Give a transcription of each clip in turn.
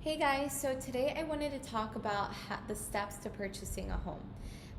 Hey guys, so today I wanted to talk about the steps to purchasing a home.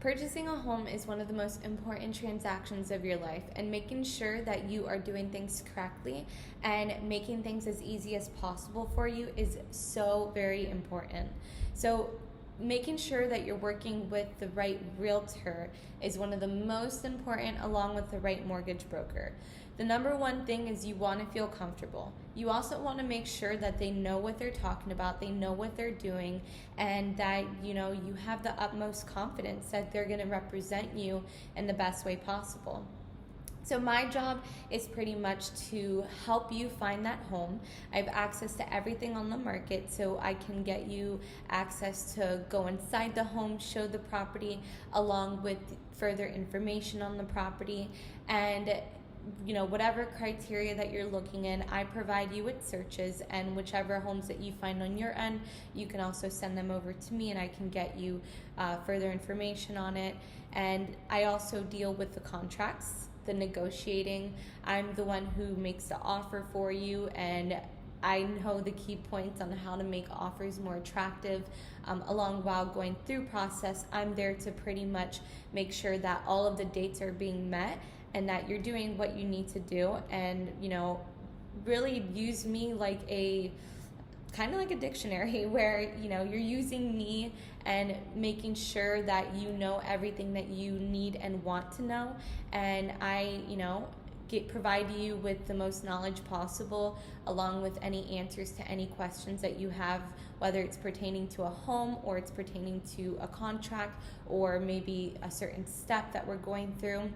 Purchasing a home is one of the most important transactions of your life, and making sure that you are doing things correctly and making things as easy as possible for you is so very important. So, making sure that you're working with the right realtor is one of the most important, along with the right mortgage broker. The number one thing is you want to feel comfortable. You also want to make sure that they know what they're talking about, they know what they're doing, and that you have the utmost confidence that they're going to represent you in the best way possible. So my job is pretty much to help you find that home. I have access to everything on the market, so I can get you access to go inside the home, show the property, along with further information on the property, and whatever criteria that you're looking in, I provide you with searches, and whichever homes that you find on your end, you can also send them over to me and I can get you further information on it. And I also deal with the contracts, the negotiating. I'm the one who makes the offer for you, and I know the key points on how to make offers more attractive. Along while going through process, I'm there to pretty much make sure that all of the dates are being met and that you're doing what you need to do, and really use me like a kind of like a dictionary where you're using me and making sure that you know everything that you need and want to know, and I provide you with the most knowledge possible, along with any answers to any questions that you have, whether it's pertaining to a home or it's pertaining to a contract or maybe a certain step that we're going through.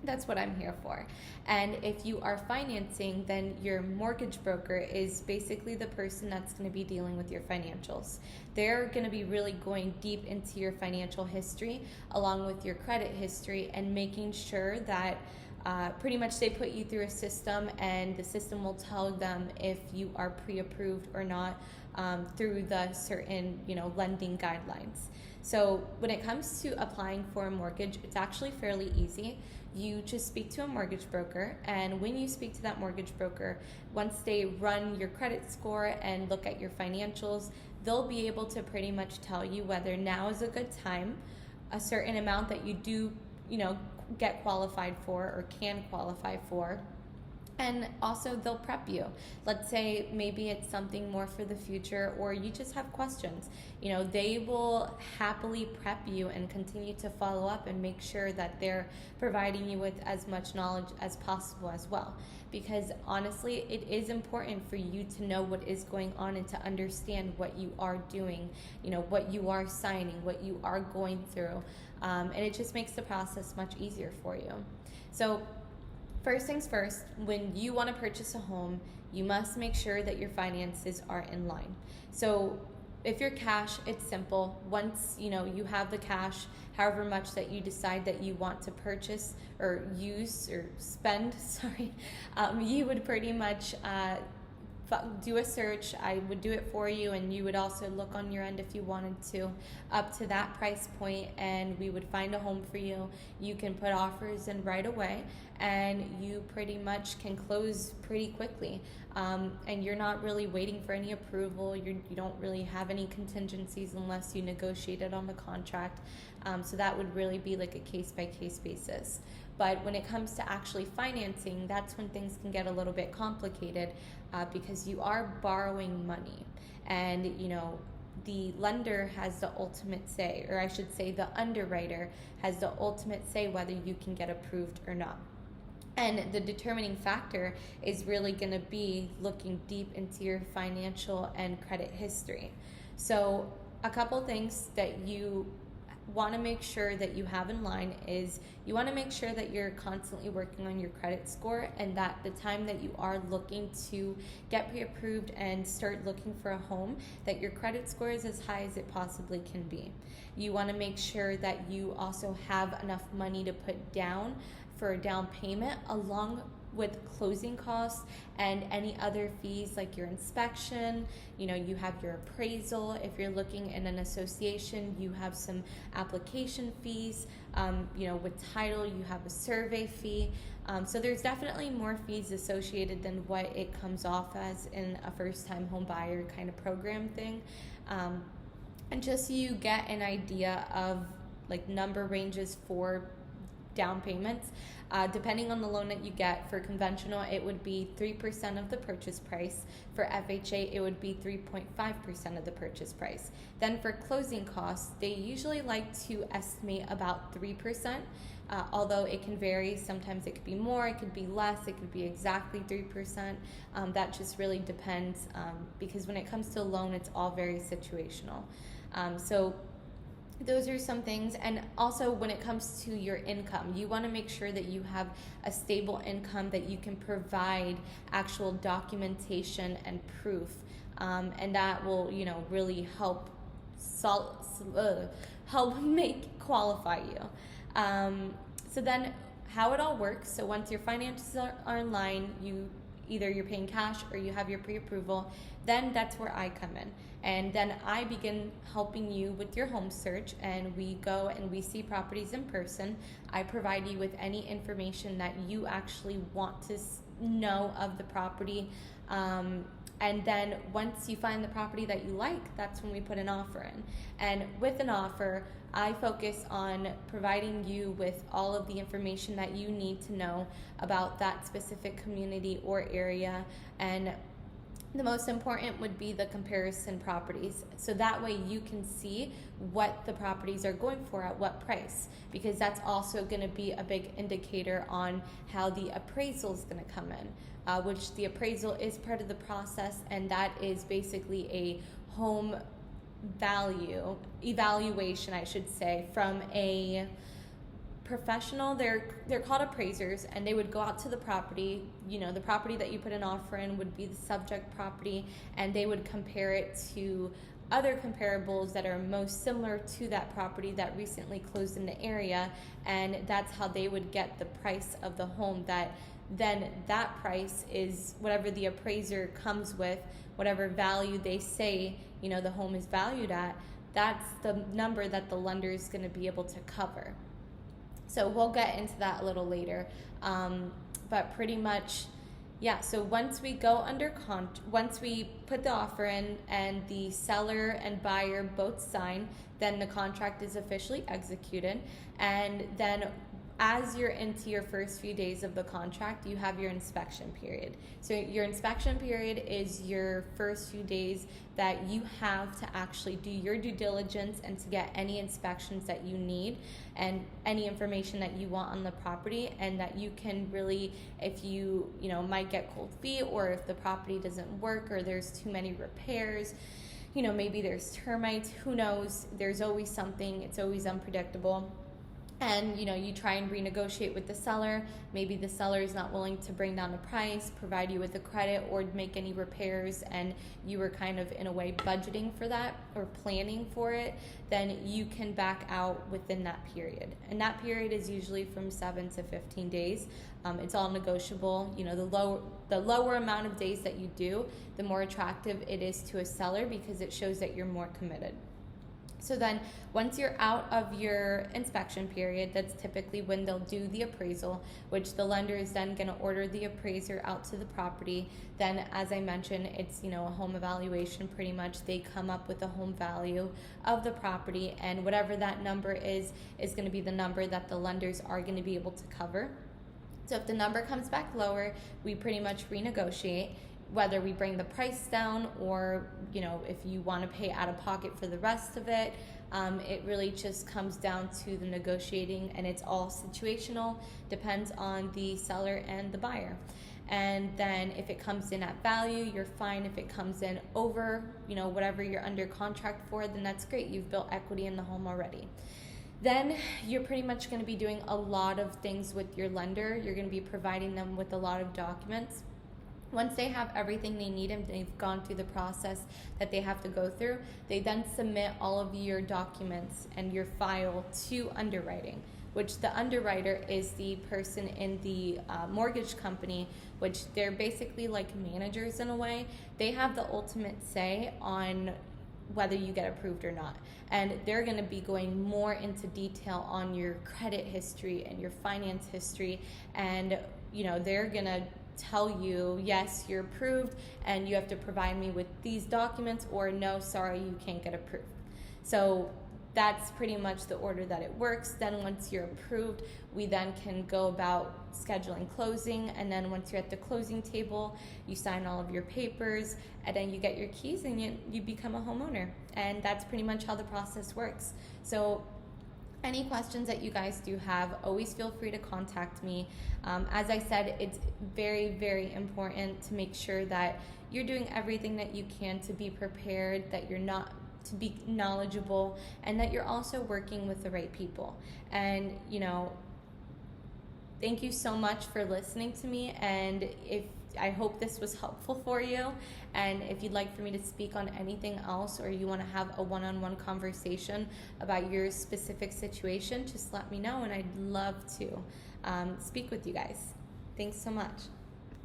That's what I'm here for. And if you are financing, then your mortgage broker is basically the person that's going to be dealing with your financials. They're going to be really going deep into your financial history, along with your credit history, and making sure that pretty much they put you through a system, and the system will tell them if you are pre-approved or not through the certain lending guidelines. So when it comes to applying for a mortgage, it's actually fairly easy. You just speak to a mortgage broker, and when you speak to that mortgage broker, once they run your credit score and look at your financials, they'll be able to pretty much tell you whether now is a good time, a certain amount that you do get qualified for or can qualify for. And also they'll prep you. Let's say maybe it's something more for the future, or you just have questions. They will happily prep you and continue to follow up and make sure that they're providing you with as much knowledge as possible as well. Because honestly, it is important for you to know what is going on and to understand what you are doing, what you are signing, what you are going through. And it just makes the process much easier for you. So first things first, when you want to purchase a home, you must make sure that your finances are in line. So if you're cash, it's simple. Once you have the cash, however much that you decide that you want to purchase or use or spend, you would pretty much do a search. I would do it for you, and you would also look on your end if you wanted to, up to that price point, and we would find a home for you. You can put offers in right away, and you pretty much can close pretty quickly, and you're not really waiting for any approval. You don't really have any contingencies unless you negotiate it on the contract, so that would really be like a case-by-case basis. But when it comes to actually financing, that's when things can get a little bit complicated, because you are borrowing money, and the lender has the ultimate say, or I should say the underwriter has the ultimate say whether you can get approved or not. And the determining factor is really going to be looking deep into your financial and credit history. So a couple things that you want to make sure that you have in line is you want to make sure that you're constantly working on your credit score, and that the time that you are looking to get pre-approved and start looking for a home, that your credit score is as high as it possibly can be. You want to make sure that you also have enough money to put down for a down payment, along with closing costs and any other fees like your inspection. You have your appraisal. If you're looking in an association, you have some application fees. With title, you have a survey fee. So there's definitely more fees associated than what it comes off as in a first-time home buyer kind of program thing. And just so you get an idea of like number ranges for down payments, depending on the loan that you get. For conventional, it would be 3% of the purchase price. For FHA, it would be 3.5% of the purchase price. Then for closing costs, they usually like to estimate about 3%, although it can vary. Sometimes it could be more, it could be less, it could be exactly 3%. That just really depends, because when it comes to a loan, it's all very situational. So those are some things. And also when it comes to your income, you want to make sure that you have a stable income that you can provide actual documentation and proof, and that will really help qualify you. So then how it all works, so once your finances are in line, either you're paying cash or you have your pre-approval, then that's where I come in. And then I begin helping you with your home search, and we go and we see properties in person. I provide you with any information that you actually want to know of the property. And then once you find the property that you like, that's when we put an offer in. And with an offer, I focus on providing you with all of the information that you need to know about that specific community or area. And the most important would be the comparison properties. So that way you can see what the properties are going for at what price, because that's also going to be a big indicator on how the appraisal is going to come in, which the appraisal is part of the process, and that is basically a home value evaluation, I should say, from a professional. They're called appraisers, and they would go out to the property. The property that you put an offer in would be the subject property, and they would compare it to other comparables that are most similar to that property that recently closed in the area, and that's how they would get the price of the home. That price is whatever the appraiser comes with, whatever value they say the home is valued at. That's the number that the lender is going to be able to cover. So we'll get into that a little later, but pretty much, yeah. So once we go once we put the offer in and the seller and buyer both sign, then the contract is officially executed. And then as you're into your first few days of the contract, you have your inspection period. So your inspection period is your first few days that you have to actually do your due diligence and to get any inspections that you need and any information that you want on the property, and that you can really, if you might get cold feet, or if the property doesn't work, or there's too many repairs, maybe there's termites, who knows, there's always something, it's always unpredictable. And you try and renegotiate with the seller. Maybe the seller is not willing to bring down the price, provide you with a credit, or make any repairs, and you were kind of in a way budgeting for that or planning for it. Then you can back out within that period, and that period is usually from 7 to 15 days. It's all negotiable. The lower amount of days that you do, the more attractive it is to a seller, because it shows that you're more committed. So then once you're out of your inspection period, that's typically when they'll do the appraisal, which the lender is then going to order the appraiser out to the property. Then, as I mentioned, it's a home evaluation pretty much. They come up with a home value of the property, and whatever that number is going to be the number that the lenders are going to be able to cover. So if the number comes back lower, we pretty much renegotiate, whether we bring the price down or, if you want to pay out of pocket for the rest of it. It really just comes down to the negotiating, and it's all situational, depends on the seller and the buyer. And then if it comes in at value, you're fine. If it comes in over, whatever you're under contract for, then that's great. You've built equity in the home already. Then you're pretty much going to be doing a lot of things with your lender. You're going to be providing them with a lot of documents. Once they have everything they need and they've gone through the process that they have to go through, they then submit all of your documents and your file to underwriting. which the underwriter is the person in the mortgage company, which they're basically like managers in a way. They have the ultimate say on whether you get approved or not. And they're going to be going more into detail on your credit history and your finance history. And, they're going to tell you, yes, you're approved and you have to provide me with these documents, or no, sorry, you can't get approved. So that's pretty much the order that it works. Then once you're approved, we then can go about scheduling closing, and then once you're at the closing table, you sign all of your papers, and then you get your keys and you become a homeowner. And that's pretty much how the process works. So any questions that you guys do have, always feel free to contact me. As I said, it's very, very important to make sure that you're doing everything that you can to be prepared, that you're not to be knowledgeable, and that you're also working with the right people. And thank you so much for listening to me, and I hope this was helpful for you. And if you'd like for me to speak on anything else, or you want to have a one-on-one conversation about your specific situation, just let me know, and I'd love to speak with you guys. Thanks so much.